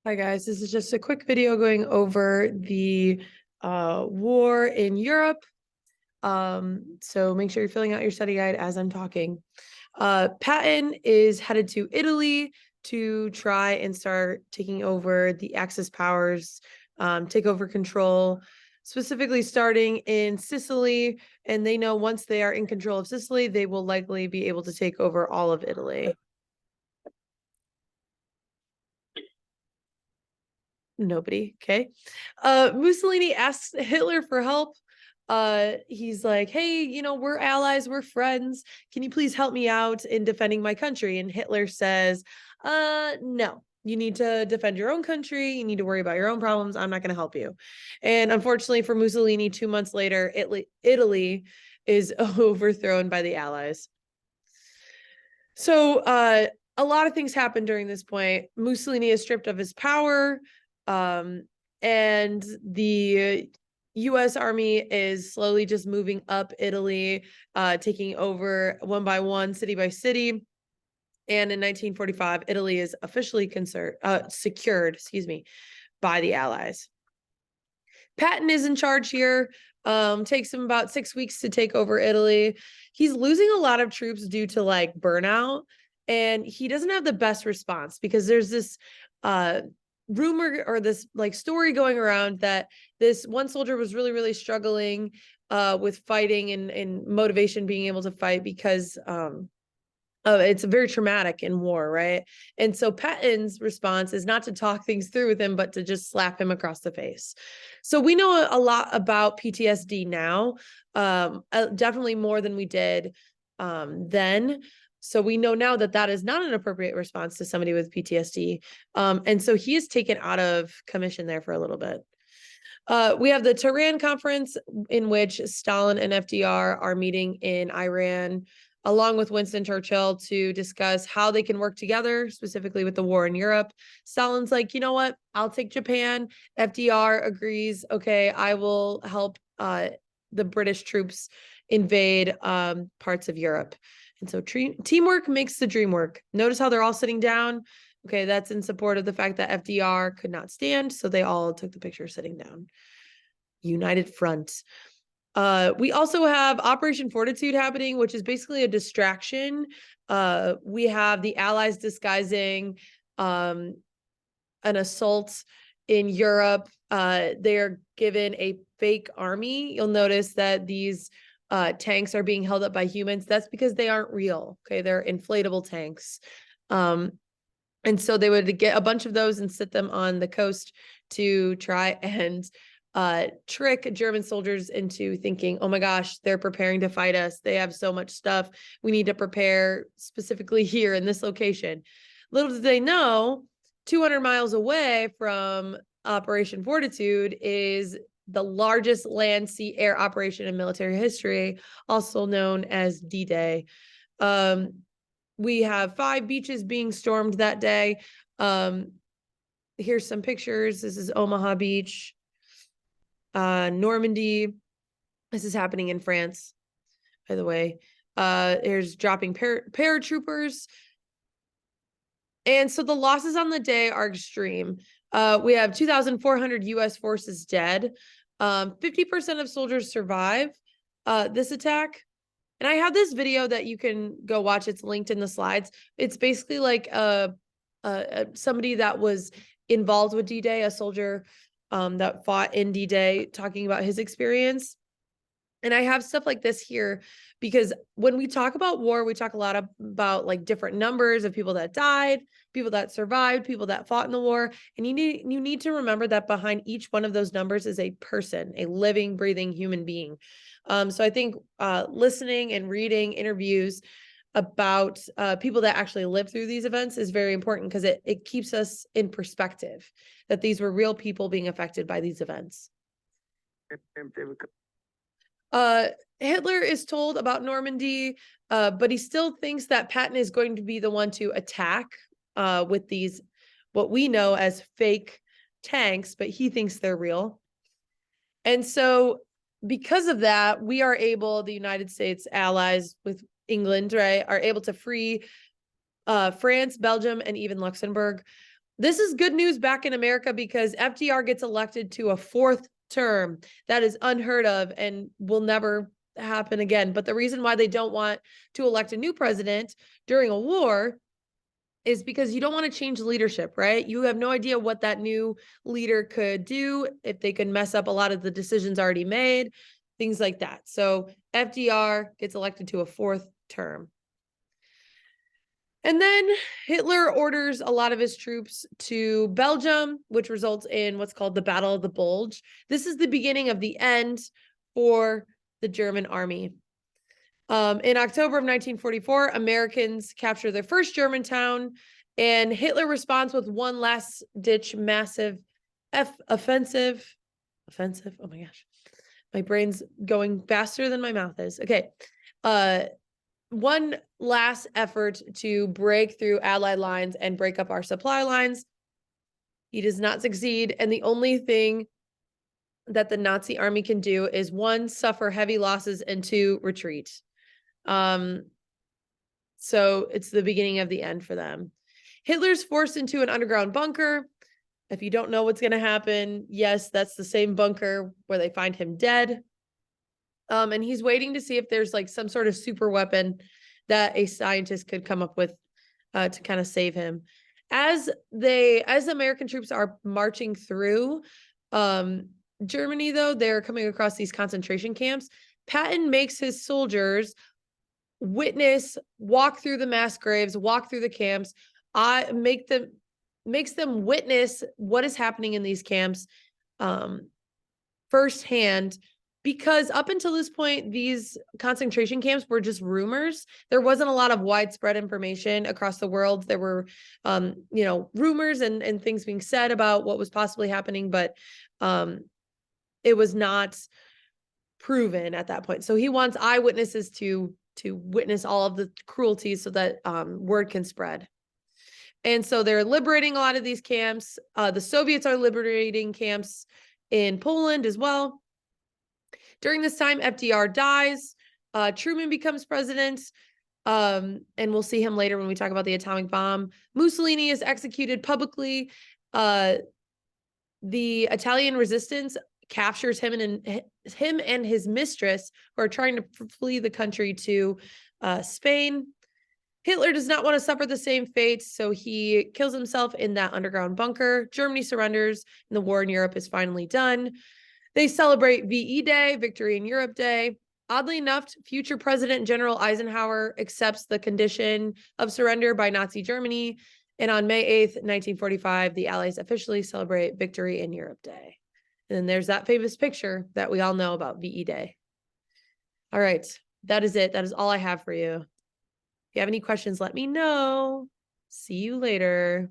Hi guys, this is just a quick video going over the war in Europe. So make sure you're filling out your study guide as I'm talking. Patton is headed to Italy to try and start taking over the Axis powers, take over control, specifically starting in Sicily. And they know once they are in control of Sicily, they will likely be able to take over all of Italy. Nobody. Okay. Mussolini asks Hitler for help. He's like, hey, we're allies, we're friends. Can you please help me out in defending my country? And Hitler says, no. You need to defend your own country. You need to worry about your own problems. I'm not going to help you. And unfortunately for Mussolini, 2 months later, Italy is overthrown by the Allies. So a lot of things happen during this point. Mussolini is stripped of his power. And the US Army is slowly just moving up Italy, taking over one by one, city by city. And in 1945, Italy is officially secured, by the Allies. Patton is in charge here. Takes him about 6 weeks to take over Italy. He's losing a lot of troops due to like burnout, and he doesn't have the best response because there's this rumor or this like story going around that this one soldier was really struggling with fighting and motivation, being able to fight because it's very traumatic in war, right? And so Patton's response is not to talk things through with him, but to just slap him across the face. So we know a lot about PTSD now, definitely more than we did then. So we know now that that is not an appropriate response to somebody with PTSD. And so he is taken out of commission there for a little bit. We have the Tehran conference in which Stalin and FDR are meeting in Iran, along with Winston Churchill, to discuss how they can work together, specifically with the war in Europe. Stalin's like, you know what? I'll take Japan. FDR agrees. Okay, I will help the British troops invade parts of Europe. And so teamwork makes the dream work. Notice how they're all sitting down. Okay, that's in support of the fact that FDR could not stand, so they all took the picture sitting down. United front. We also have Operation Fortitude happening, which is basically a distraction. We have the Allies disguising an assault in Europe. They're given a fake army. You'll notice that these tanks are being held up by humans. That's because they aren't real. Okay, they're inflatable tanks. And so they would get a bunch of those and sit them on the coast to try and trick German soldiers into thinking, oh my gosh, they're preparing to fight us. They have so much stuff. We need to prepare specifically here in this location. Little did they know, 200 miles away from Operation Fortitude is the largest land, sea, air operation in military history, also known as D-Day. We have 5 beaches being stormed that day. Here's some pictures. This is Omaha Beach, Normandy. This is happening in France, by the way. Here's dropping paratroopers. And so the losses on the day are extreme. We have 2,400 U.S. forces dead. 50% of soldiers survive this attack. And I have this video that you can go watch. It's linked in the slides. It's basically like somebody that was involved with D-Day, a soldier that fought in D-Day, talking about his experience. And I have stuff like this here because when we talk about war, we talk a lot about like different numbers of people that died, people that survived, people that fought in the war. And you need to remember that behind each one of those numbers is a person, a living, breathing human being. So I think listening and reading interviews about people that actually lived through these events is very important because it keeps us in perspective that these were real people being affected by these events. Hitler is told about Normandy, but he still thinks that Patton is going to be the one to attack with these, what we know as fake tanks, but he thinks they're real. And so because of that, we are able, the United States allies with England, right, are able to free France, Belgium, and even Luxembourg. This is good news back in America because FDR gets elected to a 4th term. That is unheard of and will never happen again. But the reason why they don't want to elect a new president during a war is because you don't want to change leadership, right? You have no idea what that new leader could do, if they could mess up a lot of the decisions already made, things like that. So FDR gets elected to a 4th term. And then Hitler orders a lot of his troops to Belgium, which results in what's called the Battle of the Bulge. This is the beginning of the end for the German army. In October of 1944, Americans capture their first German town, and Hitler responds with one last-ditch massive offensive. Offensive? Oh my gosh. My brain's going faster than my mouth is. Okay. One last effort to break through Allied lines and break up our supply lines. He does not succeed. And the only thing that the Nazi army can do is 1, suffer heavy losses, and 2, retreat. So it's the beginning of the end for them. Hitler's forced into an underground bunker. If you don't know what's going to happen, yes, that's the same bunker where they find him dead. And he's waiting to see if there's like some sort of super weapon that a scientist could come up with to kind of save him. As the American troops are marching through Germany, though, they're coming across these concentration camps. Patton makes his soldiers walk through the mass graves, walk through the camps. Makes them witness what is happening in these camps firsthand. Because up until this point, these concentration camps were just rumors. There wasn't a lot of widespread information across the world. There were, rumors and things being said about what was possibly happening, but it was not proven at that point. So he wants eyewitnesses to witness all of the cruelties so that word can spread. And so they're liberating a lot of these camps. The Soviets are liberating camps in Poland as well. During this time, FDR dies. Truman becomes president. And we'll see him later when we talk about the atomic bomb. Mussolini is executed publicly. The Italian resistance captures him and his mistress, who are trying to flee the country to Spain. Hitler does not want to suffer the same fate, so he kills himself in that underground bunker. Germany surrenders, and the war in Europe is finally done. They celebrate VE Day, Victory in Europe Day. Oddly enough, future President General Eisenhower accepts the condition of surrender by Nazi Germany. And on May 8th, 1945, the Allies officially celebrate Victory in Europe Day. And then there's that famous picture that we all know about VE Day. All right, that is it. That is all I have for you. If you have any questions, let me know. See you later.